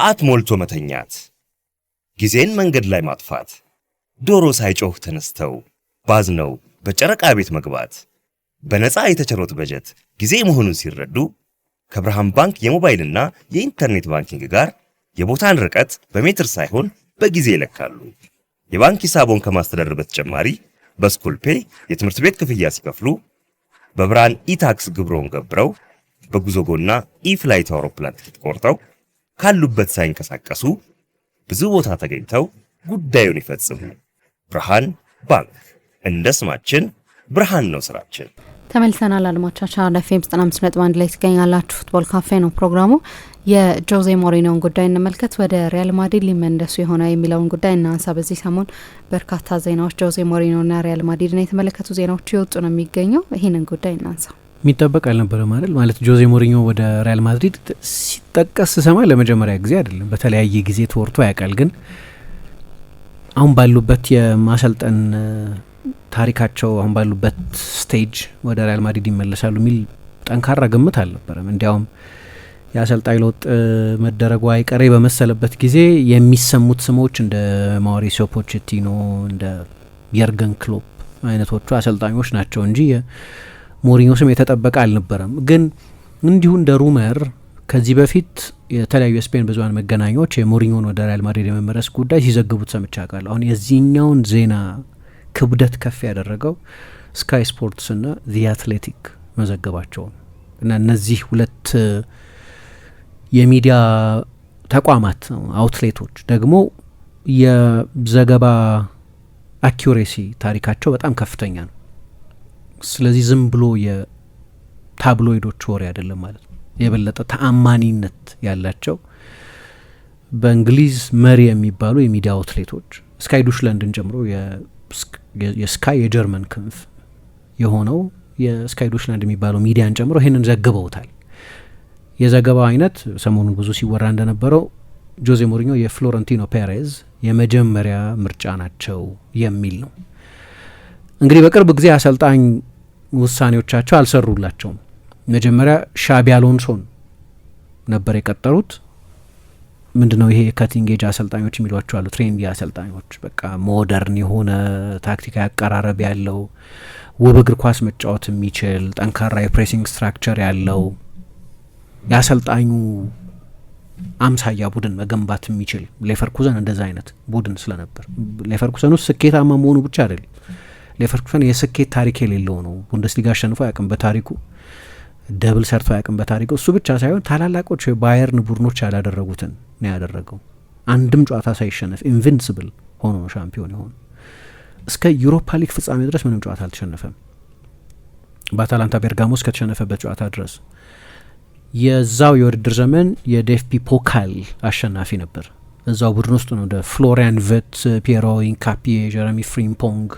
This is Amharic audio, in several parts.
ሰዓት ሞልቶ መተኛት፣ ጊዜን መንገድ ላይ ማጥፋት፣ ዶሮ ሳይጮህ ተነስተው ባዝነው በጨረቃ ቤት መግባት፣ በነፃ የተቸሮት በጀት ጊዜ መሆኑን ሲረዱ ከብርሃን ባንክ የሞባይልና የኢንተርኔት ባንኪንግ ጋር የቦታን ርቀት በሜትር ሳይሆን በጊዜ ይለካሉ። የባንክ ሂሳቦን ከማስተዳደር በተጨማሪ በስኩል ፔይ የትምህርት ቤት ክፍያ ሲከፍሉ፣ በብርሃን ኢታክስ ግብሮን ገብረው፣ በጉዞጎና ኢፍላይት አውሮፕላን ትኬት ቆርጠው ካሉበት ሳይንቀሳቀሱ ብዙ ቦታ ተገኝተው ጉዳዩን ይፈጽሙ። ብርሃን ባንክ፣ እንደ ስማችን ብርሃን ነው ስራችን። ተመልሰናል አድማጮቻችን። ለፌም 95.1 ላይ ትገኛላችሁ። ፉትቦል ካፌ ነው ፕሮግራሙ። የጆዜ ሞሪኒዮን ጉዳይ እንመልከት። ወደ ሪያል ማድሪድ ሊመለሱ የሆነ የሚለውን ጉዳይ እናንሳ። በዚህ ሰሞን በርካታ ዜናዎች ጆዜ ሞሪኒዮና ሪያል ማድሪድን የተመለከቱ ዜናዎች ይወጡ ነው የሚገኘው። ይህንን ጉዳይ እናንሳ። የሚጠበቅ አልነበረም አይደል? ማለት ጆዜ ሞሪኒዮ ወደ ሪያል ማድሪድ ሲጠቀስ ስሰማ ለመጀመሪያ ጊዜ አይደለም፣ በተለያየ ጊዜ ተወርቶ ያውቃል። ግን አሁን ባሉበት የማሰልጠን ታሪካቸው፣ አሁን ባሉበት ስቴጅ ወደ ሪያል ማድሪድ ይመለሳሉ የሚል ጠንካራ ግምት አልነበረም። እንዲያውም የአሰልጣኝ ለውጥ መደረጉ አይቀሬ በመሰለበት ጊዜ የሚሰሙት ስሞች እንደ ማውሪሲዮ ፖቼቲኖ፣ እንደ የርገን ክሎፕ አይነቶቹ አሰልጣኞች ናቸው እንጂ ሞሪኒዮ ስም የተጠበቀ አልነበረም። ግን እንዲሁ እንደ ሩመር ከዚህ በፊት የተለያዩ የስፔን ብዙኃን መገናኛዎች የሞሪኒዮን ወደ ሪያል ማድሪድ የመመለስ ጉዳይ ሲዘግቡት ሰምቼ አውቃለሁ። አሁን የዚህኛውን ዜና ክብደት ከፍ ያደረገው ስካይ ስፖርትስ እና ዚ አትሌቲክ መዘገባቸው እና እነዚህ ሁለት የሚዲያ ተቋማት አውትሌቶች ደግሞ የዘገባ አኪዩሬሲ ታሪካቸው በጣም ከፍተኛ ነው። ስለዚህ ዝም ብሎ የታብሎይዶች ወሬ አይደለም ማለት ነው። የበለጠ ተአማኒነት ያላቸው በእንግሊዝ መሪ የሚባሉ የሚዲያ አውትሌቶች ስካይ ዱሽላንድን ጨምሮ የስካይ የጀርመን ክንፍ የሆነው የስካይ ዱሽላንድ የሚባለው ሚዲያን ጨምሮ ይህንን ዘግበውታል። የዘገባው አይነት ሰሞኑን ብዙ ሲወራ እንደነበረው ጆዜ ሞሪኒዮ የፍሎረንቲኖ ፔሬዝ የመጀመሪያ ምርጫ ናቸው የሚል ነው። እንግዲህ በቅርብ ጊዜ አሰልጣኝ ውሳኔዎቻቸው አልሰሩላቸውም። መጀመሪያ ሻቢ አሎንሶን ነበር የቀጠሩት። ምንድነው ይሄ የከቲንግ ኤጅ አሰልጣኞች የሚሏቸው አሉ፣ ትሬንዲ አሰልጣኞች፣ በቃ ሞደርን የሆነ ታክቲካዊ አቀራረብ ያለው ውብ እግር ኳስ መጫወት የሚችል ጠንካራ የፕሬሲንግ ስትራክቸር ያለው የአሰልጣኙ አምሳያ ቡድን መገንባት የሚችል ሌቨርኩዘን እንደዛ አይነት ቡድን ስለነበር ሌቨርኩዘን ውስጥ ስኬታማ መሆኑ ብቻ አይደለም፣ ሌቨርኩዘን የስኬት ታሪክ የሌለው ነው። ቡንደስሊጋ አሸንፎ አያውቅም በታሪኩ፣ ደብል ሰርቶ አያውቅም በታሪኩ። እሱ ብቻ ሳይሆን ታላላቆች የባየርን ቡድኖች ያላደረጉትን ነው ያደረገው። አንድም ጨዋታ ሳይሸነፍ ኢንቪንሲብል ሆኖ ነው ሻምፒዮን የሆነ። እስከ ዩሮፓ ሊግ ፍጻሜ ድረስ ምንም ጨዋታ አልተሸነፈም። በአታላንታ ቤርጋሞ እስከተሸነፈበት ጨዋታ ድረስ የዛው የውድድር ዘመን የዴፍፒ ፖካል አሸናፊ ነበር። እዛው ቡድን ውስጥ ነው እንደ ፍሎሪያን ቨት፣ ፒየሮ ኢንካፒ፣ ጀረሚ ፍሪምፖንግ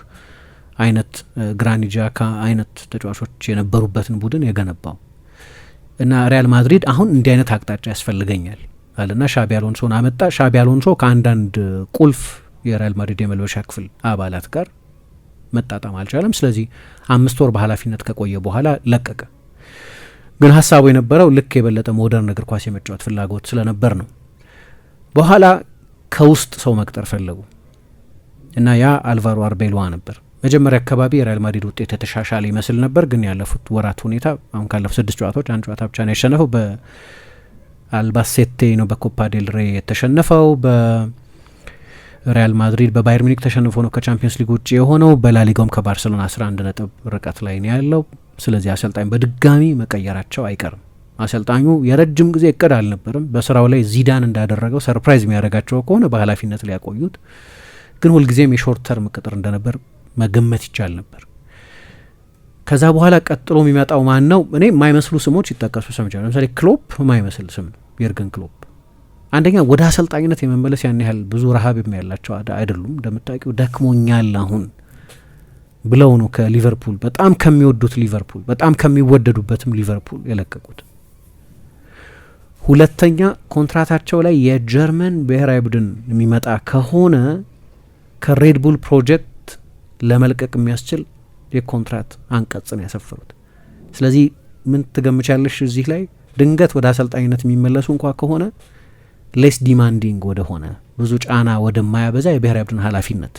አይነት ግራኒት ዣካ አይነት ተጫዋቾች የነበሩበትን ቡድን የገነባው እና ሪያል ማድሪድ አሁን እንዲህ አይነት አቅጣጫ ያስፈልገኛል አለና ሻቢ አሎንሶን አመጣ። ሻቢ አሎንሶ ከአንዳንድ ቁልፍ የሪያል ማድሪድ የመልበሻ ክፍል አባላት ጋር መጣጣም አልቻለም። ስለዚህ 5 ወር በኃላፊነት ከቆየ በኋላ ለቀቀ። ግን ሀሳቡ የነበረው ልክ የበለጠ ሞደርን እግር ኳስ የመጫወት ፍላጎት ስለነበር ነው። በኋላ ከውስጥ ሰው መቅጠር ፈለጉ እና ያ አልቫሮ አርቤሎዋ ነበር። መጀመሪያ አካባቢ የሪያል ማድሪድ ውጤት የተሻሻለ ይመስል ነበር። ግን ያለፉት ወራት ሁኔታ አሁን ካለፉት 6 ጨዋታዎች 1 ጨዋታ ብቻ ነው ያሸነፈው። በአልባሴቴ ነው በኮፓ ዴል ሬ የተሸነፈው። በሪያል ማድሪድ በባየር ሚኒክ ተሸንፎ ነው ከቻምፒየንስ ሊግ ውጭ የሆነው። በላሊጋውም ከባርሴሎና 11 ነጥብ ርቀት ላይ ነው ያለው። ስለዚህ አሰልጣኝ በድጋሚ መቀየራቸው አይቀርም። አሰልጣኙ የረጅም ጊዜ እቅድ አልነበርም። በስራው ላይ ዚዳን እንዳደረገው ሰርፕራይዝ የሚያደርጋቸው ከሆነ በኃላፊነት ሊያቆዩት፣ ግን ሁልጊዜም የሾርት ተርም ቅጥር እንደነበር መገመት ይቻል ነበር። ከዛ በኋላ ቀጥሎ የሚመጣው ማን ነው? እኔ የማይመስሉ ስሞች ይጠቀሱ ሰምቻለሁ። ለምሳሌ ክሎፕ የማይመስል ስም ነው፣ የርገን ክሎፕ። አንደኛ ወደ አሰልጣኝነት የመመለስ ያን ያህል ብዙ ረሀብ ያላቸው አይደሉም። እንደምታውቂው ደክሞኛል አሁን ብለው ነው ከሊቨርፑል በጣም ከሚወዱት ሊቨርፑል በጣም ከሚወደዱበትም ሊቨርፑል የለቀቁት። ሁለተኛ ኮንትራታቸው ላይ የጀርመን ብሔራዊ ቡድን የሚመጣ ከሆነ ከሬድቡል ፕሮጀክት ለመልቀቅ የሚያስችል የኮንትራት አንቀጽን ያሰፈሩት። ስለዚህ ምን ትገምቻለሽ? እዚህ ላይ ድንገት ወደ አሰልጣኝነት የሚመለሱ እንኳ ከሆነ ሌስ ዲማንዲንግ ወደ ሆነ ብዙ ጫና ወደማያበዛ የብሔራዊ ቡድን ኃላፊነት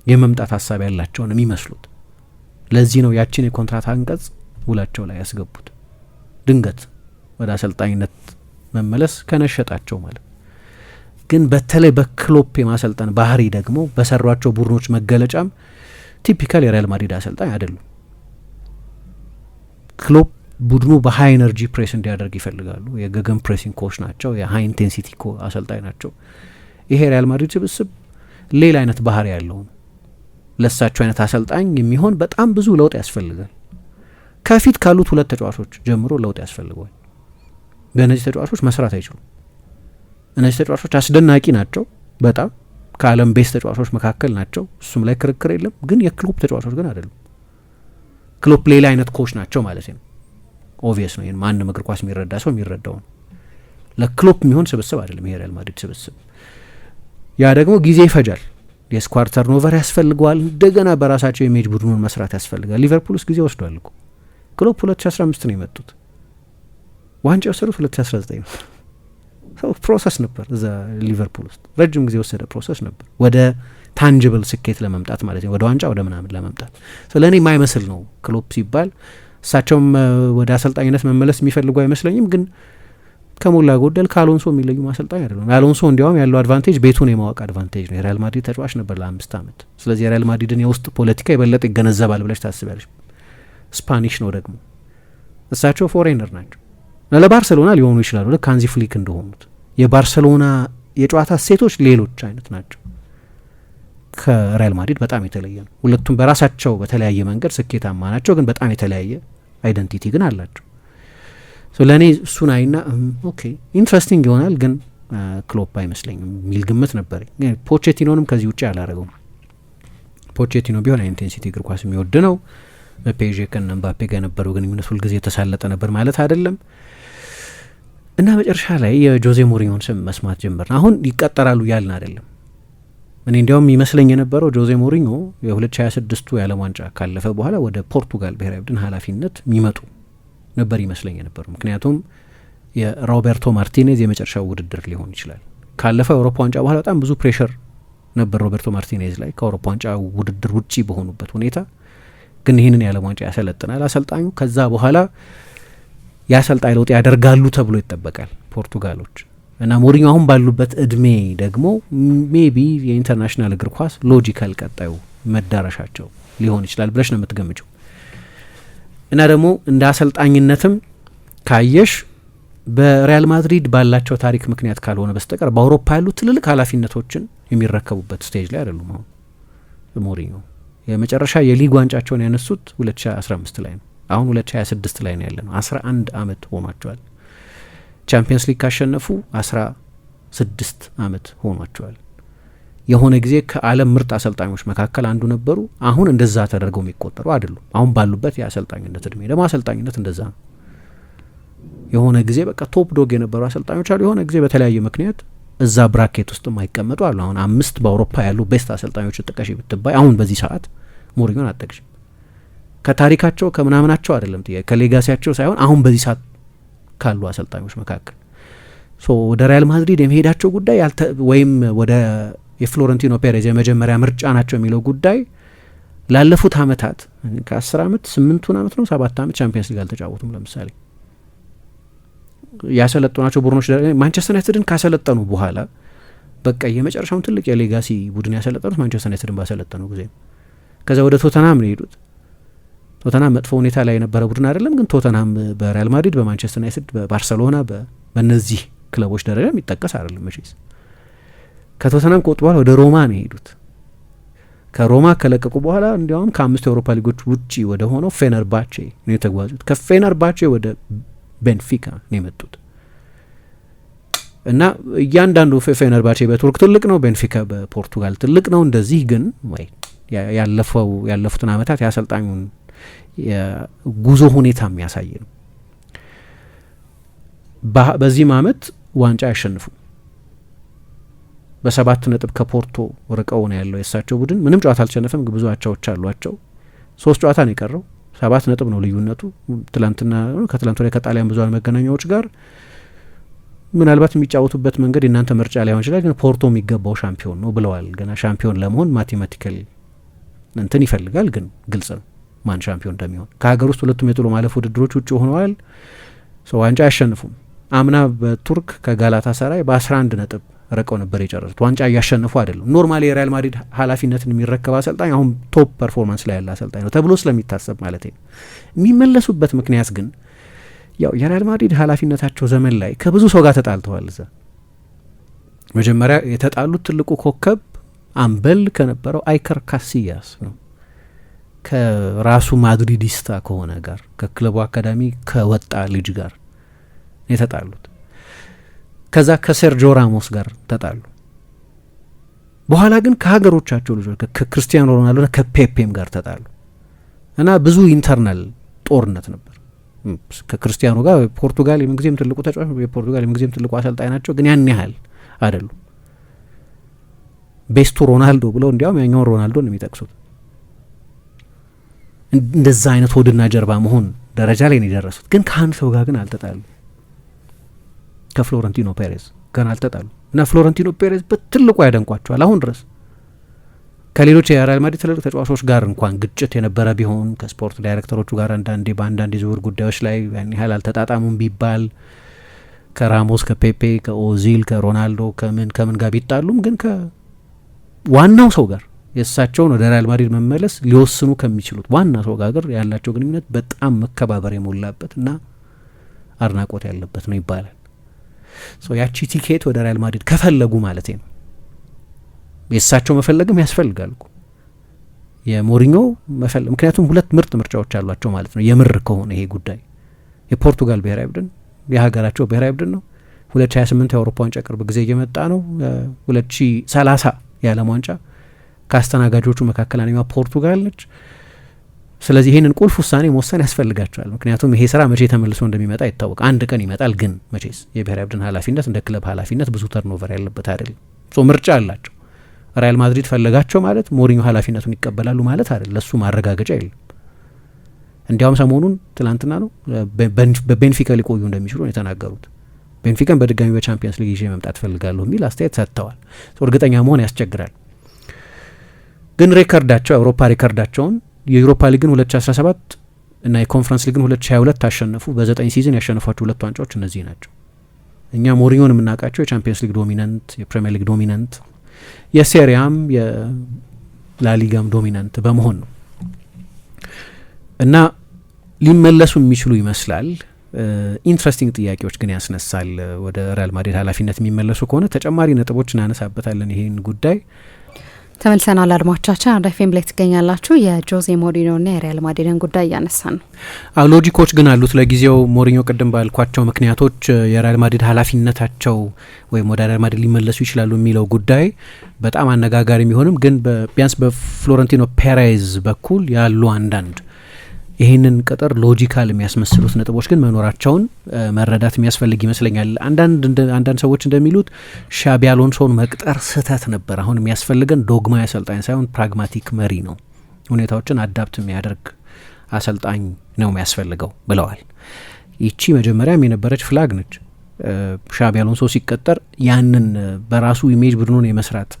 የመምጣት ሀሳብ ያላቸው ነው የሚመስሉት። ለዚህ ነው ያችን የኮንትራት አንቀጽ ውላቸው ላይ ያስገቡት። ድንገት ወደ አሰልጣኝነት መመለስ ከነሸጣቸው ማለት ግን በተለይ በክሎፕ የማሰልጠን ባህሪ ደግሞ በሰሯቸው ቡድኖች መገለጫም ቲፒካል የሪያል ማድሪድ አሰልጣኝ አይደሉም። ክሎፕ ቡድኑ በሀይ ኤነርጂ ፕሬስ እንዲያደርግ ይፈልጋሉ። የገገን ፕሬሲንግ ኮች ናቸው። የሀይ ኢንቴንሲቲ አሰልጣኝ ናቸው። ይሄ ሪያል ማድሪድ ስብስብ ሌላ አይነት ባህሪ ያለው ነው። ለሳቸው አይነት አሰልጣኝ የሚሆን በጣም ብዙ ለውጥ ያስፈልጋል። ከፊት ካሉት 2 ተጫዋቾች ጀምሮ ለውጥ ያስፈልገዋል። በእነዚህ ተጫዋቾች መስራት አይችሉም። እነዚህ ተጫዋቾች አስደናቂ ናቸው። በጣም ከዓለም ቤስት ተጫዋቾች መካከል ናቸው። እሱም ላይ ክርክር የለም። ግን የክሎፕ ተጫዋቾች ግን አይደሉም። ክሎፕ ሌላ አይነት ኮች ናቸው ማለት ነው። ኦቪየስ ነው። ይህን ማንም እግር ኳስ የሚረዳ ሰው የሚረዳው ነው። ለክሎፕ የሚሆን ስብስብ አይደለም ይሄ ሪያል ማድሪድ ስብስብ። ያ ደግሞ ጊዜ ይፈጃል። የስኳድ ተርኖቨር ያስፈልገዋል። እንደገና በራሳቸው ኢሜጅ ቡድኑን መስራት ያስፈልጋል። ሊቨርፑል ውስጥ ጊዜ ወስዷል እኮ። ክሎፕ 2015 ነው የመጡት። ዋንጫ የወሰዱት 2019 ነው። ፕሮሰስ ነበር እዛ ሊቨርፑል ውስጥ ረጅም ጊዜ የወሰደ ፕሮሰስ ነበር፣ ወደ ታንጅብል ስኬት ለመምጣት ማለት ነው፣ ወደ ዋንጫ ወደ ምናምን ለመምጣት። ለእኔ የማይመስል ነው ክሎፕ ሲባል። እሳቸውም ወደ አሰልጣኝነት መመለስ የሚፈልጉ አይመስለኝም። ግን ከሞላ ጎደል ከአሎንሶ የሚለዩ አሰልጣኝ አይደለም። አሎንሶ እንዲያውም ያለው አድቫንቴጅ ቤቱን የማወቅ አድቫንቴጅ ነው። የሪያል ማድሪድ ተጫዋች ነበር ለ5 ዓመት። ስለዚህ የሪያል ማድሪድን የውስጥ ፖለቲካ የበለጠ ይገነዘባል ብለሽ ታስቢያለሽ። ስፓኒሽ ነው ደግሞ፣ እሳቸው ፎሬነር ናቸው። ለባርሰሎና ሊሆኑ ይችላሉ ልክ ሃንዚ ፍሊክ እንደሆኑት። የባርሰሎና የጨዋታ ሴቶች ሌሎች አይነት ናቸው። ከሪያል ማድሪድ በጣም የተለየ ነው። ሁለቱም በራሳቸው በተለያየ መንገድ ስኬታማ ናቸው፣ ግን በጣም የተለያየ አይደንቲቲ ግን አላቸው። ለእኔ እሱን አይና ኦኬ ኢንትረስቲንግ ይሆናል፣ ግን ክሎፕ አይመስለኝም የሚል ግምት ነበረኝ። ፖቼቲኖንም ከዚህ ውጭ አላረገውም። ፖቼቲኖ ቢሆን ኢንቴንሲቲ እግር ኳስ የሚወድ ነው። በፔዤ ከነ ኤምባፔ ጋር የነበረው ግንኙነት ሁልጊዜ የተሳለጠ ነበር ማለት አይደለም። እና መጨረሻ ላይ የጆዜ ሞሪኞን ስም መስማት ጀመርን። አሁን ይቀጠራሉ ያልን አይደለም። እኔ እንዲያውም ይመስለኝ የነበረው ጆዜ ሞሪኞ የ2026ቱ የዓለም ዋንጫ ካለፈ በኋላ ወደ ፖርቱጋል ብሔራዊ ቡድን ኃላፊነት የሚመጡ ነበር ይመስለኝ የነበሩ። ምክንያቱም የሮቤርቶ ማርቲኔዝ የመጨረሻው ውድድር ሊሆን ይችላል። ካለፈው የአውሮፓ ዋንጫ በኋላ በጣም ብዙ ፕሬሸር ነበር ሮቤርቶ ማርቲኔዝ ላይ ከአውሮፓ ዋንጫ ውድድር ውጪ በሆኑበት ሁኔታ። ግን ይህንን የዓለም ዋንጫ ያሰለጥናል አሰልጣኙ። ከዛ በኋላ የአሰልጣኝ ለውጥ ያደርጋሉ ተብሎ ይጠበቃል ፖርቱጋሎች። እና ሞሪኞ አሁን ባሉበት እድሜ ደግሞ ሜቢ የኢንተርናሽናል እግር ኳስ ሎጂካል ቀጣዩ መዳረሻቸው ሊሆን ይችላል ብለሽ ነው የምትገምችው። እና ደግሞ እንደ አሰልጣኝነትም ካየሽ በሪያል ማድሪድ ባላቸው ታሪክ ምክንያት ካልሆነ በስተቀር በአውሮፓ ያሉ ትልልቅ ኃላፊነቶችን የሚረከቡበት ስቴጅ ላይ አይደሉም። አሁን ሞሪኞ የመጨረሻ የሊግ ዋንጫቸውን ያነሱት 2015 ላይ ነው። አሁን 2026 ላይ ነው ያለነው። 11 ዓመት ሆኗቸዋል። ቻምፒየንስ ሊግ ካሸነፉ 16 ዓመት ሆኗቸዋል። የሆነ ጊዜ ከዓለም ምርጥ አሰልጣኞች መካከል አንዱ ነበሩ። አሁን እንደዛ ተደርገው የሚቆጠሩ አይደሉም። አሁን ባሉበት የአሰልጣኝነት እድሜ ደግሞ አሰልጣኝነት እንደዛ ነው። የሆነ ጊዜ በቃ ቶፕ ዶግ የነበሩ አሰልጣኞች አሉ። የሆነ ጊዜ በተለያየ ምክንያት እዛ ብራኬት ውስጥ የማይቀመጡ አሉ። አሁን 5 በአውሮፓ ያሉ ቤስት አሰልጣኞች ጥቀሽ ብትባይ አሁን በዚህ ሰዓት ሞሪኞን አጠቅሽም። ከታሪካቸው ከምናምናቸው አይደለም ጥያቄ፣ ከሌጋሲያቸው ሳይሆን አሁን በዚህ ሰዓት ካሉ አሰልጣኞች መካከል ወደ ሪያል ማድሪድ የመሄዳቸው ጉዳይ ወይም ወደ የፍሎረንቲኖ ፔሬዝ የመጀመሪያ ምርጫ ናቸው የሚለው ጉዳይ ላለፉት አመታት ከ10 ዓመት 8 ዓመት ነው 7 ዓመት ቻምፒየንስ ሊግ አልተጫወቱም። ለምሳሌ ያሰለጠኗቸው ቡድኖች ማንቸስተር ዩናይትድን ካሰለጠኑ በኋላ በቃ የመጨረሻውን ትልቅ የሌጋሲ ቡድን ያሰለጠኑት ማንቸስተር ዩናይትድን ባሰለጠኑ ጊዜ ነው። ከዛ ወደ ቶተንሃም ነው የሄዱት። ቶተንሃም መጥፎ ሁኔታ ላይ የነበረ ቡድን አይደለም፣ ግን ቶተንሃም በሪያል ማድሪድ፣ በማንቸስተር ዩናይትድ፣ በባርሰሎና በእነዚህ ክለቦች ደረጃ የሚጠቀስ አይደለም መቼስ። ከቶተንሃም ከወጡ በኋላ ወደ ሮማ ነው የሄዱት። ከሮማ ከለቀቁ በኋላ እንዲያውም ከ5 የአውሮፓ ሊጎች ውጪ ወደ ሆነው ፌነርባቼ ነው የተጓዙት። ከፌነርባቼ ወደ ቤንፊካ ነው የመጡት እና እያንዳንዱ ፌነርባቼ በቱርክ ትልቅ ነው፣ ቤንፊካ በፖርቱጋል ትልቅ ነው። እንደዚህ ግን ወይ ያለፉትን አመታት የአሰልጣኙን የጉዞ ሁኔታ የሚያሳይ ነው። በዚህም አመት ዋንጫ ያሸንፉ በ7 ነጥብ ከፖርቶ ርቀው ነው ያለው የእሳቸው ቡድን። ምንም ጨዋታ አልተሸነፈም፣ ብዙ አቻዎች አሏቸው። 3 ጨዋታ ነው የቀረው። 7 ነጥብ ነው ልዩነቱ። ትላንትና ከትላንት ወዲያ ከጣሊያን ብዙሃን መገናኛዎች ጋር ምናልባት የሚጫወቱበት መንገድ የእናንተ ምርጫ ላይሆን ይችላል፣ ግን ፖርቶ የሚገባው ሻምፒዮን ነው ብለዋል። ገና ሻምፒዮን ለመሆን ማቴማቲካል እንትን ይፈልጋል፣ ግን ግልጽ ነው ማን ሻምፒዮን እንደሚሆን። ከሀገር ውስጥ ሁለቱም የጥሎ ማለፍ ውድድሮች ውጭ ሆነዋል። ዋንጫ አያሸንፉም። አምና በቱርክ ከጋላታ ሰራይ በ11 ነጥብ ረቀው ነበር የጨረሱት። ዋንጫ እያሸነፉ አይደለም። ኖርማሊ የሪያል ማድሪድ ኃላፊነትን የሚረከብ አሰልጣኝ አሁን ቶፕ ፐርፎርማንስ ላይ ያለ አሰልጣኝ ነው ተብሎ ስለሚታሰብ ማለት ነው። የሚመለሱበት ምክንያት ግን ያው የሪያል ማድሪድ ኃላፊነታቸው ዘመን ላይ ከብዙ ሰው ጋር ተጣልተዋል። እዛ መጀመሪያ የተጣሉት ትልቁ ኮከብ አምበል ከነበረው አይከር ካሲያስ ነው። ከራሱ ማድሪዲስታ ከሆነ ጋር ከክለቡ አካዳሚ ከወጣ ልጅ ጋር የተጣሉት። ከዛ ከሴርጂዮ ራሞስ ጋር ተጣሉ። በኋላ ግን ከሀገሮቻቸው ልጆች ከክርስቲያኖ ሮናልዶና ከፔፔም ጋር ተጣሉ እና ብዙ ኢንተርናል ጦርነት ነበር። ከክርስቲያኖ ጋር ፖርቱጋል የምንጊዜም ትልቁ ተጫዋች፣ የፖርቱጋል የምንጊዜም ትልቁ አሰልጣኝ ናቸው፣ ግን ያን ያህል አይደሉም። ቤስቱ ሮናልዶ ብለው እንዲያውም ያኛውን ሮናልዶ ነው የሚጠቅሱት። እንደዛ አይነት ሆድና ጀርባ መሆን ደረጃ ላይ ነው የደረሱት። ግን ከአንድ ሰው ጋር ግን አልተጣሉ። ከፍሎረንቲኖ ፔሬዝ ገና አልተጣሉ እና ፍሎረንቲኖ ፔሬዝ በትልቁ ያደንቋቸዋል አሁን ድረስ። ከሌሎች የሪያል ማድሪድ ትልልቅ ተጫዋቾች ጋር እንኳን ግጭት የነበረ ቢሆን ከስፖርት ዳይሬክተሮቹ ጋር አንዳንዴ በአንዳንድ የዝውውር ጉዳዮች ላይ ያን ያህል አልተጣጣሙም ቢባል ከራሞስ ከፔፔ ከኦዚል ከሮናልዶ ከምን ጋር ቢጣሉም ግን ከዋናው ሰው ጋር የእሳቸውን ወደ ሪያል ማድሪድ መመለስ ሊወስኑ ከሚችሉት ዋና ሰው ጋር ያላቸው ግንኙነት በጣም መከባበር የሞላበት እና አድናቆት ያለበት ነው ይባላል። ያቺ ቲኬት ወደ ሪያል ማድሪድ ከፈለጉ ማለት ነው። የእሳቸው መፈለግም ያስፈልጋል እኮ የሞሪኞ መፈለግ፣ ምክንያቱም ሁለት ምርጥ ምርጫዎች አሏቸው ማለት ነው። የምር ከሆነ ይሄ ጉዳይ የፖርቱጋል ብሔራዊ ቡድን የሀገራቸው ብሔራዊ ቡድን ነው። 2028 የአውሮፓ ዋንጫ ቅርብ ጊዜ እየመጣ ነው። 2030 የዓለም ዋንጫ ከአስተናጋጆቹ መካከል አንደኛዋ ፖርቱጋል ነች። ስለዚህ ይህንን ቁልፍ ውሳኔ መወሰን ያስፈልጋቸዋል። ምክንያቱም ይሄ ስራ መቼ ተመልሶ እንደሚመጣ ይታወቅ። አንድ ቀን ይመጣል፣ ግን መቼስ የብሔራዊ ቡድን ኃላፊነት እንደ ክለብ ኃላፊነት ብዙ ተርኖቨር ያለበት አይደለም። ምርጫ አላቸው። ሪያል ማድሪድ ፈለጋቸው ማለት ሞሪኞ ኃላፊነቱን ይቀበላሉ ማለት አይደለም። ለሱ ማረጋገጫ የለም። እንዲያውም ሰሞኑን ትላንትና ነው በቤንፊካ ሊቆዩ እንደሚችሉ ነው የተናገሩት። ቤንፊካን በድጋሚ በቻምፒየንስ ሊግ ይዤ መምጣት ፈልጋለሁ የሚል አስተያየት ሰጥተዋል። እርግጠኛ መሆን ያስቸግራል። ግን ሬከርዳቸው የአውሮፓ ሬከርዳቸውን የዩሮፓ ሊግን 2017 እና የኮንፈረንስ ሊግን 2022 አሸነፉ። በ9 ሲዝን ያሸነፏቸው ሁለት ዋንጫዎች እነዚህ ናቸው። እኛ ሞሪኞን የምናውቃቸው የቻምፒየንስ ሊግ ዶሚናንት፣ የፕሪሚየር ሊግ ዶሚናንት፣ የሴሪያም የላሊጋም ዶሚናንት በመሆን ነው እና ሊመለሱ የሚችሉ ይመስላል። ኢንትረስቲንግ ጥያቄዎች ግን ያስነሳል። ወደ ሪያል ማድሪድ ኃላፊነት የሚመለሱ ከሆነ ተጨማሪ ነጥቦች እናነሳበታለን ይህን ጉዳይ። ተመልሰናል አድማጮቻችን። አንድ ኤፍኤም ላይ ትገኛላችሁ። የጆዜ ሞሪኞና የሪያል ማድሪድን ጉዳይ እያነሳን ነው። ሎጂኮች ግን አሉት ለጊዜው። ሞሪኞ ቅድም ባልኳቸው ምክንያቶች የሪያል ማድሪድ ኃላፊነታቸው ወይም ወደ ሪያል ማድሪድ ሊመለሱ ይችላሉ የሚለው ጉዳይ በጣም አነጋጋሪ የሚሆንም ግን ቢያንስ በፍሎረንቲኖ ፔሬዝ በኩል ያሉ አንዳንድ ይህንን ቅጥር ሎጂካል የሚያስመስሉት ነጥቦች ግን መኖራቸውን መረዳት የሚያስፈልግ ይመስለኛል። አንዳንድ ሰዎች እንደሚሉት ሻቢ አሎንሶን መቅጠር ስህተት ነበር። አሁን የሚያስፈልገን ዶግማ አሰልጣኝ ሳይሆን ፕራግማቲክ መሪ ነው፣ ሁኔታዎችን አዳፕት የሚያደርግ አሰልጣኝ ነው የሚያስፈልገው ብለዋል። ይቺ መጀመሪያም የነበረች ፍላግ ነች። ሻቢ አሎንሶ ሲቀጠር ያንን በራሱ ኢሜጅ ቡድኑን የመስራት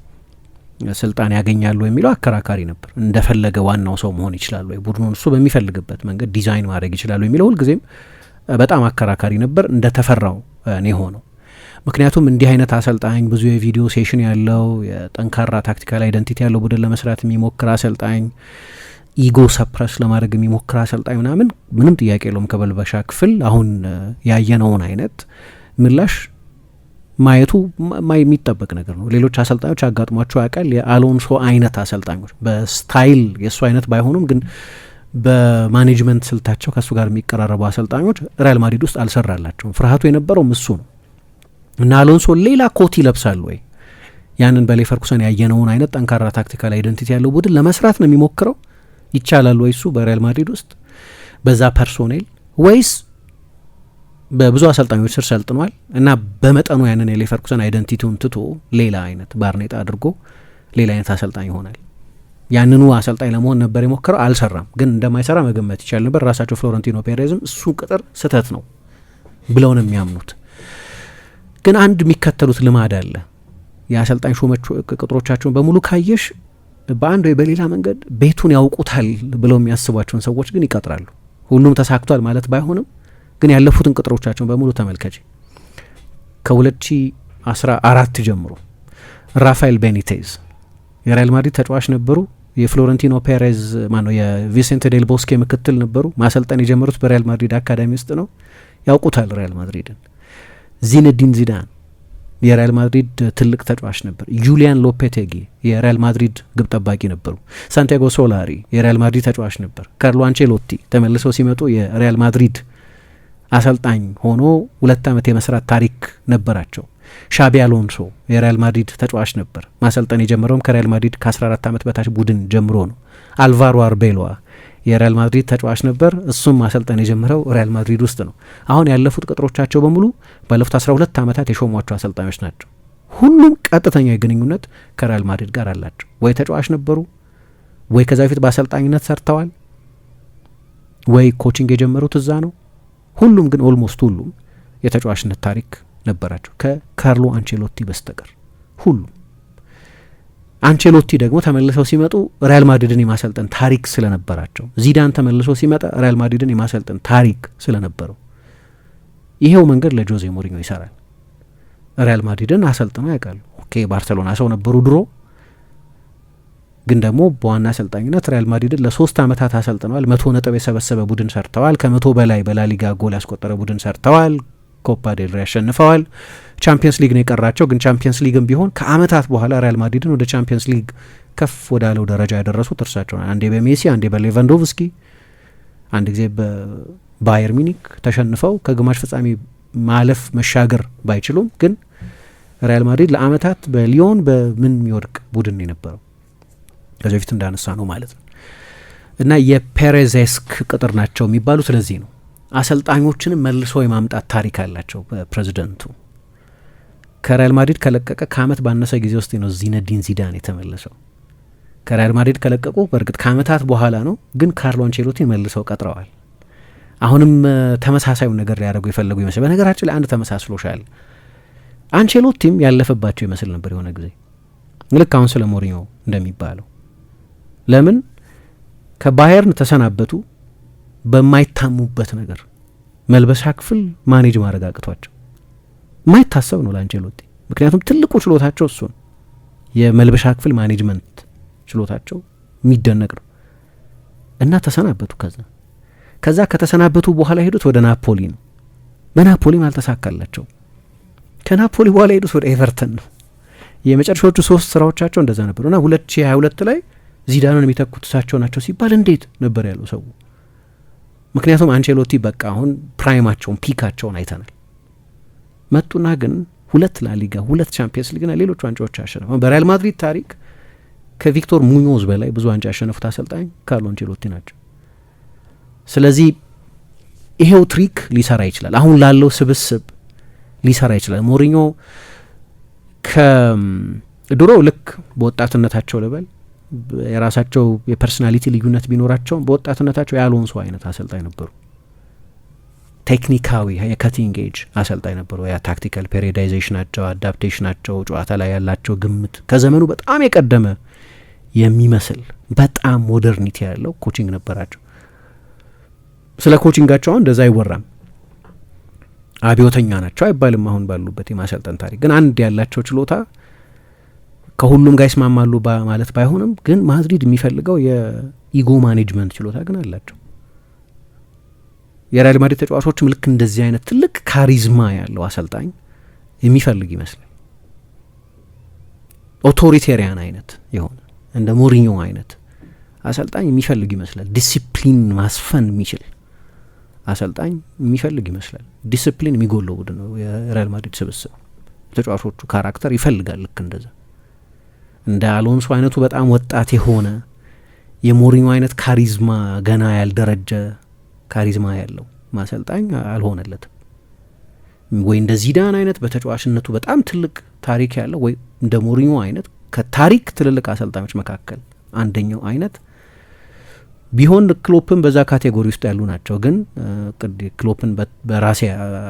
ስልጣን ያገኛሉ የሚለው አከራካሪ ነበር። እንደፈለገ ዋናው ሰው መሆን ይችላሉ ወይ፣ ቡድኑን እሱ በሚፈልግበት መንገድ ዲዛይን ማድረግ ይችላሉ የሚለው ሁልጊዜም በጣም አከራካሪ ነበር። እንደተፈራው ነው የሆነው። ምክንያቱም እንዲህ አይነት አሰልጣኝ ብዙ የቪዲዮ ሴሽን ያለው የጠንካራ ታክቲካል አይደንቲቲ ያለው ቡድን ለመስራት የሚሞክር አሰልጣኝ፣ ኢጎ ሰፕረስ ለማድረግ የሚሞክር አሰልጣኝ ምንም ጥያቄ የለውም ከበልበሻ ክፍል አሁን ያየነውን አይነት ምላሽ ማየቱ የሚጠበቅ ነገር ነው። ሌሎች አሰልጣኞች አጋጥሟቸው ያውቃል። የአሎንሶ አይነት አሰልጣኞች በስታይል የእሱ አይነት ባይሆኑም ግን በማኔጅመንት ስልታቸው ከእሱ ጋር የሚቀራረቡ አሰልጣኞች ሪያል ማድሪድ ውስጥ አልሰራላቸውም። ፍርሃቱ የነበረውም እሱ ነው እና አሎንሶ ሌላ ኮት ይለብሳሉ ወይ፣ ያንን በሌቨርኩሰን ያየነውን አይነት ጠንካራ ታክቲካል አይደንቲቲ ያለው ቡድን ለመስራት ነው የሚሞክረው? ይቻላል ወይ እሱ በሪያል ማድሪድ ውስጥ በዛ ፐርሶኔል? ወይስ በብዙ አሰልጣኞች ስር ሰልጥኗል እና በመጠኑ ያንን የሌቨርኩሰን አይደንቲቲውን ትቶ ሌላ አይነት ባርኔጣ አድርጎ ሌላ አይነት አሰልጣኝ ይሆናል? ያንኑ አሰልጣኝ ለመሆን ነበር የሞከረው፣ አልሰራም። ግን እንደማይሰራ መገመት ይቻል ነበር። ራሳቸው ፍሎረንቲኖ ፔሬዝም እሱ ቅጥር ስህተት ነው ብለው ነው የሚያምኑት። ግን አንድ የሚከተሉት ልማድ አለ። የአሰልጣኝ ሹመት ቅጥሮቻቸውን በሙሉ ካየሽ በአንድ ወይ በሌላ መንገድ ቤቱን ያውቁታል ብለው የሚያስቧቸውን ሰዎች ግን ይቀጥራሉ። ሁሉም ተሳክቷል ማለት ባይሆንም ግን ያለፉትን ቅጥሮቻቸውን በሙሉ ተመልከች። ከ2014 ጀምሮ ራፋኤል ቤኒቴዝ የሪያል ማድሪድ ተጫዋች ነበሩ። የፍሎረንቲኖ ፔሬዝ የቪሴንቴ ዴል ቦስኬ ምክትል ነበሩ። ማሰልጠን የጀመሩት በሪያል ማድሪድ አካዳሚ ውስጥ ነው። ያውቁታል ሪያል ማድሪድን። ዚነዲን ዚዳን የሪያል ማድሪድ ትልቅ ተጫዋች ነበር። ጁሊያን ሎፔቴጊ የሪያል ማድሪድ ግብ ጠባቂ ነበሩ። ሳንቲያጎ ሶላሪ የሪያል ማድሪድ ተጫዋች ነበር። ካርሎ አንቼሎቲ ተመልሰው ሲመጡ የሪያል ማድሪድ አሰልጣኝ ሆኖ 2 ዓመት የመስራት ታሪክ ነበራቸው። ሻቢ አሎንሶ የሪያል ማድሪድ ተጫዋች ነበር። ማሰልጠን የጀመረውም ከሪያል ማድሪድ ከ14 ዓመት በታች ቡድን ጀምሮ ነው። አልቫሮ አርቤሎዋ የሪያል ማድሪድ ተጫዋች ነበር። እሱም ማሰልጠን የጀመረው ሪያል ማድሪድ ውስጥ ነው። አሁን ያለፉት ቅጥሮቻቸው በሙሉ ባለፉት 12 ዓመታት የሾሟቸው አሰልጣኞች ናቸው። ሁሉም ቀጥተኛ ግንኙነት ከሪያል ማድሪድ ጋር አላቸው። ወይ ተጫዋች ነበሩ፣ ወይ ከዛ በፊት በአሰልጣኝነት ሰርተዋል፣ ወይ ኮቺንግ የጀመሩት እዛ ነው። ሁሉም ግን ኦልሞስት ሁሉም የተጫዋችነት ታሪክ ነበራቸው ከካርሎ አንቼሎቲ በስተቀር ሁሉም። አንቼሎቲ ደግሞ ተመልሰው ሲመጡ ሪያል ማድሪድን የማሰልጠን ታሪክ ስለነበራቸው፣ ዚዳን ተመልሶ ሲመጣ ሪያል ማድሪድን የማሰልጠን ታሪክ ስለነበረው ይሄው መንገድ ለጆዜ ሞሪኞ ይሰራል። ሪያል ማድሪድን አሰልጥነው ያውቃሉ። ኦኬ ባርሰሎና ሰው ነበሩ ድሮ፣ ግን ደግሞ በዋና አሰልጣኝነት ሪያል ማድሪድን ለ3 ዓመታት አሰልጥነዋል። 100 ነጥብ የሰበሰበ ቡድን ሰርተዋል። ከ100 በላይ በላሊጋ ጎል ያስቆጠረ ቡድን ሰርተዋል። ኮፓ ዴል ሬ ያሸንፈዋል። ቻምፒየንስ ሊግ ነው የቀራቸው። ግን ቻምፒየንስ ሊግም ቢሆን ከአመታት በኋላ ሪያል ማድሪድን ወደ ቻምፒየንስ ሊግ ከፍ ወዳለው ደረጃ ያደረሱት እርሳቸው። አንዴ በሜሲ፣ አንዴ በሌቫንዶቭስኪ፣ አንድ ጊዜ በባየር ሚኒክ ተሸንፈው ከግማሽ ፍጻሜ ማለፍ መሻገር ባይችሉም ግን ሪያል ማድሪድ ለአመታት በሊዮን በምን የሚወድቅ ቡድን የነበረው ከዚህ በፊት እንዳነሳ ነው ማለት ነው። እና የፔሬዜስክ ቅጥር ናቸው የሚባሉ ስለዚህ ነው። አሰልጣኞችንም መልሶ የማምጣት ታሪክ አላቸው። በፕሬዚደንቱ ከሪያል ማድሪድ ከለቀቀ ከአመት ባነሰ ጊዜ ውስጥ ነው ዚነዲን ዚዳን የተመለሰው። ከሪያል ማድሪድ ከለቀቁ በእርግጥ ከአመታት በኋላ ነው፣ ግን ካርሎ አንቼሎቲን መልሰው ቀጥረዋል። አሁንም ተመሳሳዩን ነገር ሊያደርጉ የፈለጉ ይመስል። በነገራችን ላይ አንድ ተመሳስሎሻል። አንቼሎቲም ያለፈባቸው ይመስል ነበር የሆነ ጊዜ፣ ልክ አሁን ስለ ሞሪኞ እንደሚባለው። ለምን ከባየርን ተሰናበቱ? በማይታሙበት ነገር መልበሻ ክፍል ማኔጅ ማድረግ አቅቷቸው። የማይታሰብ ነው ለአንቼሎቲ፣ ምክንያቱም ትልቁ ችሎታቸው እሱ ነው። የመልበሻ ክፍል ማኔጅመንት ችሎታቸው የሚደነቅ ነው። እና ተሰናበቱ። ከዛ ከተሰናበቱ በኋላ ሄዱት ወደ ናፖሊ ነው። በናፖሊም አልተሳካላቸው። ከናፖሊ በኋላ ሄዱት ወደ ኤቨርተን ነው። የመጨረሻዎቹ 3 ስራዎቻቸው እንደዛ ነበሩ። እና 2022 ላይ ዚዳንን የሚተኩት እሳቸው ናቸው ሲባል እንዴት ነበር ያለው ሰው። ምክንያቱም አንቼሎቲ በቃ አሁን ፕራይማቸውን ፒካቸውን አይተናል። መጡና ግን 2 ላሊጋ 2 ቻምፒየንስ ሊግና ሌሎች ዋንጫዎች ያሸነፉ። በሪያል ማድሪድ ታሪክ ከቪክቶር ሙኞዝ በላይ ብዙ ዋንጫ ያሸነፉት አሰልጣኝ ካርሎ አንቼሎቲ ናቸው። ስለዚህ ይሄው ትሪክ ሊሰራ ይችላል። አሁን ላለው ስብስብ ሊሰራ ይችላል። ሞሪኞ ከድሮ ልክ በወጣትነታቸው ልበል የራሳቸው የፐርሶናሊቲ ልዩነት ቢኖራቸውም በወጣትነታቸው የአሎንሶ አይነት አሰልጣኝ ነበሩ። ቴክኒካዊ የከቲንግ ኤጅ አሰልጣኝ ነበሩ። ያ ታክቲካል ፔሪዳይዜሽናቸው፣ አዳፕቴሽናቸው፣ ጨዋታ ላይ ያላቸው ግምት ከዘመኑ በጣም የቀደመ የሚመስል በጣም ሞደርኒቲ ያለው ኮቺንግ ነበራቸው። ስለ ኮቺንጋቸው አሁን እንደዛ አይወራም። አብዮተኛ ናቸው አይባልም አሁን ባሉበት የማሰልጠን ታሪክ። ግን አንድ ያላቸው ችሎታ ከሁሉም ጋር ይስማማሉ ማለት ባይሆንም ግን ማድሪድ የሚፈልገው የኢጎ ማኔጅመንት ችሎታ ግን አላቸው። የሪያል ማድሪድ ተጫዋቾችም ልክ እንደዚህ አይነት ትልቅ ካሪዝማ ያለው አሰልጣኝ የሚፈልግ ይመስላል። ኦቶሪቴሪያን አይነት የሆነ እንደ ሞሪኞ አይነት አሰልጣኝ የሚፈልግ ይመስላል። ዲሲፕሊን ማስፈን የሚችል አሰልጣኝ የሚፈልግ ይመስላል። ዲሲፕሊን የሚጎለው ቡድን ነው የሪያል ማድሪድ ስብስብ። ተጫዋቾቹ ካራክተር ይፈልጋል ልክ እንደዛ። እንደ አሎንሶ አይነቱ በጣም ወጣት የሆነ የሞሪኞ አይነት ካሪዝማ ገና ያልደረጀ ካሪዝማ ያለው ማሰልጣኝ አልሆነለትም። ወይ እንደ ዚዳን አይነት በተጫዋችነቱ በጣም ትልቅ ታሪክ ያለው፣ ወይ እንደ ሞሪኞ አይነት ከታሪክ ትልልቅ አሰልጣኞች መካከል አንደኛው አይነት ቢሆን ክሎፕን በዛ ካቴጎሪ ውስጥ ያሉ ናቸው። ግን ክሎፕን በራሴ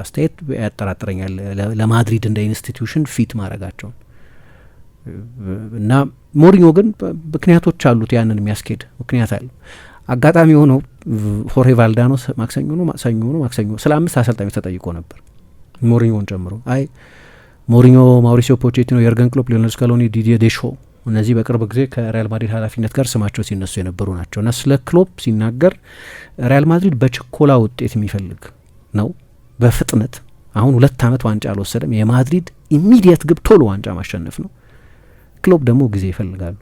አስተያየት ያጠራጥረኛል ለማድሪድ እንደ ኢንስቲትዩሽን ፊት ማድረጋቸው እና ሞሪኞ ግን ምክንያቶች አሉት። ያንን የሚያስኬድ ምክንያት አለ። አጋጣሚ ሆነው ሆርሄ ቫልዳኖ ማክሰኞ ስለ 5 አሰልጣኞች ተጠይቆ ነበር ሞሪኞን ጨምሮ። ሞሪኞ፣ ማውሪሲዮ ፖቼቲኖ፣ የርገን ክሎፕ፣ ሊዮኔል ስካሎኒ፣ ዲዲየ ዴሾ እነዚህ በቅርብ ጊዜ ከሪያል ማድሪድ ኃላፊነት ጋር ስማቸው ሲነሱ የነበሩ ናቸው እና ስለ ክሎፕ ሲናገር ሪያል ማድሪድ በችኮላ ውጤት የሚፈልግ ነው፣ በፍጥነት አሁን 2 ዓመት ዋንጫ አልወሰደም። የማድሪድ ኢሚዲየት ግብ ቶሎ ዋንጫ ማሸነፍ ነው። ክሎፕ ደግሞ ጊዜ ይፈልጋሉ።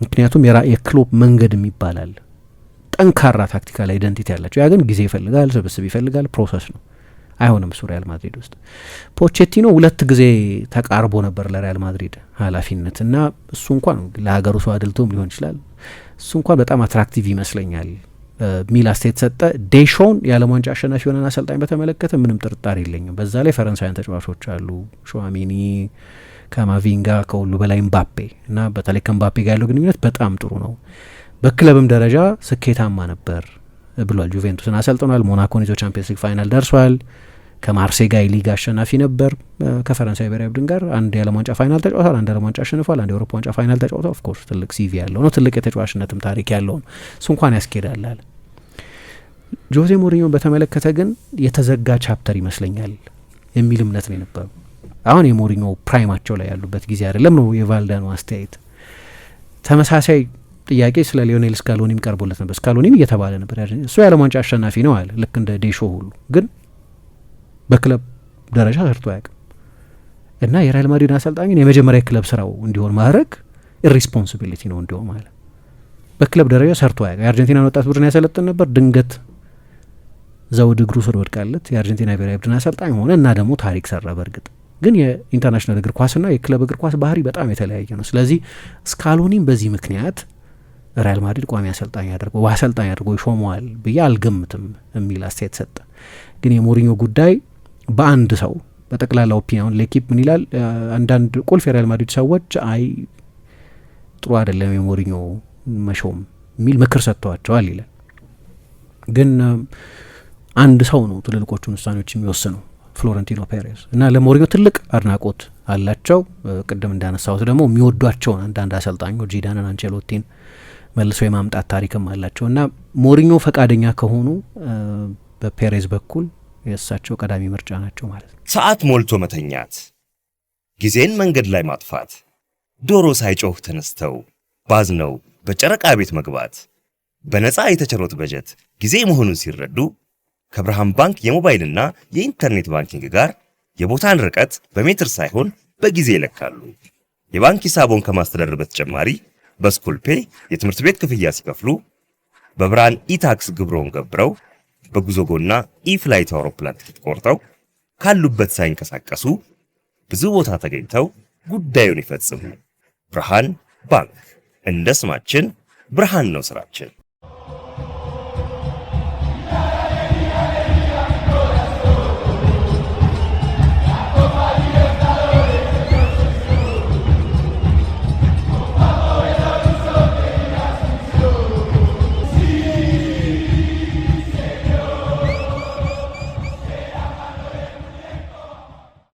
ምክንያቱም የክሎፕ መንገድ የሚባላል ጠንካራ ታክቲካል አይደንቲቲ ያላቸው፣ ያ ግን ጊዜ ይፈልጋል፣ ስብስብ ይፈልጋል፣ ፕሮሰስ ነው። አይሆንም እሱ ሪያል ማድሪድ ውስጥ። ፖቼቲኖ 2 ጊዜ ተቃርቦ ነበር ለሪያል ማድሪድ ኃላፊነት እና እሱ እንኳን ለሀገሩ ሰው አድልቶም ሊሆን ይችላል፣ እሱ እንኳን በጣም አትራክቲቭ ይመስለኛል ሚል አስተያየት ሰጠ። ዴሾን የዓለም ዋንጫ አሸናፊ የሆነን አሰልጣኝ በተመለከተ ምንም ጥርጣሬ የለኝም። በዛ ላይ ፈረንሳውያን ተጫዋቾች አሉ፣ ሾዋሜኒ፣ ካማቪንጋ፣ ከሁሉ በላይ ምባፔ እና በተለይ ከምባፔ ጋር ያለው ግንኙነት በጣም ጥሩ ነው። በክለብም ደረጃ ስኬታማ ነበር ብሏል። ጁቬንቱስን አሰልጥኗል። ሞናኮን ይዞ ቻምፒየንስ ሊግ ፋይናል ደርሷል። ከማርሴይ ጋር ሊግ አሸናፊ ነበር። ከፈረንሳይ ብሔራዊ ቡድን ጋር አንድ የዓለም ዋንጫ ፋይናል ተጫውቷል፣ አንድ የዓለም ዋንጫ አሸንፏል፣ አንድ የአውሮፓ ዋንጫ ፋይናል ተጫውቷል። ኦፍ ኮርስ ትልቅ ሲቪ ያለው ነው፣ ትልቅ የተጫዋችነትም ታሪክ ያለው ነው። እሱ እንኳን ያስኬዳል አለ። ጆዜ ሞሪኞን በተመለከተ ግን የተዘጋ ቻፕተር ይመስለኛል የሚል እምነት ነው የነበረው። አሁን የሞሪኞ ፕራይማቸው ላይ ያሉበት ጊዜ አይደለም ነው የቫልዳኖ አስተያየት። ተመሳሳይ ጥያቄ ስለ ሊዮኔል ስካሎኒም ቀርቦለት ነበር። ስካሎኒም እየተባለ ነበር እሱ የዓለም ዋንጫ አሸናፊ ነው አለ፣ ልክ እንደ ዴሾ ሁሉ። ግን በክለብ ደረጃ ሰርቶ አያውቅም እና የሪያል ማድሪድ አሰልጣኝን የመጀመሪያ ክለብ ስራው እንዲሆን ማድረግ ኢሪስፖንሲቢሊቲ ነው እንዲሆን ማለት። በክለብ ደረጃ ሰርቶ አያውቅም። የአርጀንቲናን ወጣት ቡድን ያሰለጥን ነበር። ድንገት ዘውድ እግሩ ስር ወድቃለት የአርጀንቲና ብሔራዊ ቡድን አሰልጣኝ ሆነ እና ደግሞ ታሪክ ሰራ። በእርግጥ ግን የኢንተርናሽናል እግር ኳስና የክለብ እግር ኳስ ባህሪ በጣም የተለያየ ነው። ስለዚህ ስካሎኒም በዚህ ምክንያት ሪያል ማድሪድ ቋሚ አሰልጣኝ አድርጎ ይሾመዋል ብዬ አልገምትም የሚል አስተያየት ሰጠ። ግን የሞሪኞ ጉዳይ በአንድ ሰው በጠቅላላ ኦፒኒየን ሌኪፕ ምን ይላል? አንዳንድ ቁልፍ የሪያል ማድሪድ ሰዎች ጥሩ አይደለም የሞሪኞ መሾም የሚል ምክር ሰጥተዋቸዋል ይላል። ግን አንድ ሰው ነው ትልልቆቹን ውሳኔዎች የሚወስነው፣ ፍሎረንቲኖ ፔሬዝ እና ለሞሪኞ ትልቅ አድናቆት አላቸው። ቅድም እንዳነሳሁት ደግሞ የሚወዷቸውን አንዳንድ አሰልጣኞች ዚዳንን፣ አንቸሎቲን መልሶ የማምጣት ታሪክም አላቸው እና ሞሪኞ ፈቃደኛ ከሆኑ በፔሬዝ በኩል የእሳቸው ቀዳሚ ምርጫ ናቸው ማለት ነው። ሰዓት ሞልቶ መተኛት፣ ጊዜን መንገድ ላይ ማጥፋት፣ ዶሮ ሳይጮህ ተነስተው ባዝነው በጨረቃ ቤት መግባት፣ በነፃ የተቸሮት በጀት ጊዜ መሆኑን ሲረዱ ከብርሃን ባንክ የሞባይልና የኢንተርኔት ባንኪንግ ጋር የቦታን ርቀት በሜትር ሳይሆን በጊዜ ይለካሉ። የባንክ ሂሳቦን ከማስተዳደር በተጨማሪ በስኩል ፔይ የትምህርት ቤት ክፍያ ሲከፍሉ፣ በብርሃን ኢታክስ ግብረውን ገብረው፣ በጉዞጎና ኢፍላይት አውሮፕላን ትኬት ቆርጠው ካሉበት ሳይንቀሳቀሱ ብዙ ቦታ ተገኝተው ጉዳዩን ይፈጽሙ። ብርሃን ባንክ፣ እንደ ስማችን ብርሃን ነው ስራችን።